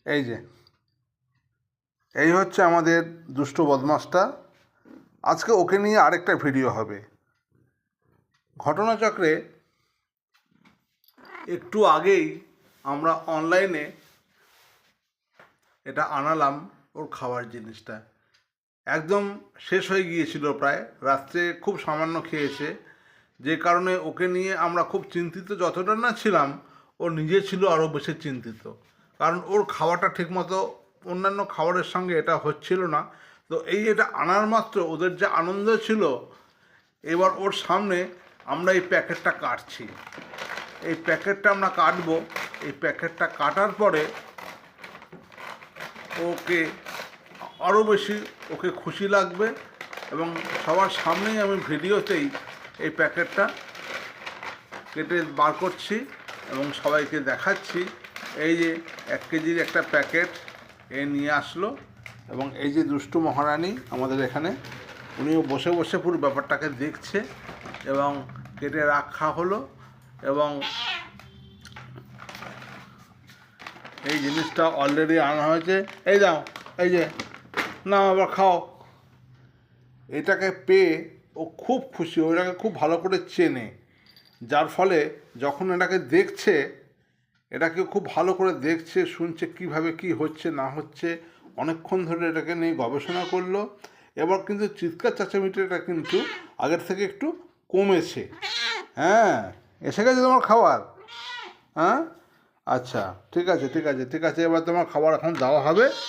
এই যে এই হচ্ছে আমাদের দুষ্ট বদমাসটা। আজকে ওকে নিয়ে আরেকটা ভিডিও হবে। ঘটনাচক্রে একটু আগেই আমরা অনলাইনে এটা আনালাম, ওর খাবার জিনিসটা একদম শেষ হয়ে গিয়েছিল, প্রায় রাত্রে খুব সামান্য খেয়েছে, যে কারণে ওকে নিয়ে আমরা খুব চিন্তিত। যতটা না ছিলাম, ও নিজে ছিল আরও বেশি চিন্তিত, কারণ ওর খাওয়াটা ঠিকমতো অন্যান্য খাবারের সঙ্গে এটা হচ্ছিল না। তো এটা আনার মাত্র ওদের যে আনন্দ ছিল, এবার ওর সামনে আমরা এই প্যাকেটটা কাটছি। এই প্যাকেটটা আমরা কাটবো। এই প্যাকেটটা কাটার পরে ওকে আরও বেশি ওকে খুশি লাগবে, এবং সবার সামনেই আমি ভিডিওতেই এই প্যাকেটটা কেটে বার করছি এবং সবাইকে দেখাচ্ছি। এই যে 1 কেজির একটা প্যাকেট নিয়ে আসলো, এবং এই যে দুষ্টু মহারানী আমাদের এখানে, উনিও বসে বসে পুরো ব্যাপারটাকে দেখছে, এবং কেটে রাখা হলো। এবং এই জিনিসটা অলরেডি আনা হয়েছে। এই দাও, এই যে না, আবার খাও। এটাকে পেয়ে ও খুব খুশি, ওটাকে খুব ভালো করে চেনে, যার ফলে যখন এটাকে দেখছে, এটাকে খুব ভালো করে দেখছে, শুনছে কিভাবে কি হচ্ছে না হচ্ছে, অনেকক্ষণ ধরে এটাকে নিয়ে গবেষণা করলো। এবার কিন্তু চিৎকার চেঁচামেচিটা কিন্তু আগের থেকে একটু কমেছে। হ্যাঁ, এসে গেছে তোমার খাবার। হ্যাঁ, আচ্ছা, ঠিক আছে ঠিক আছে ঠিক আছে, এবার তোমার খাবার এখন দেওয়া হবে।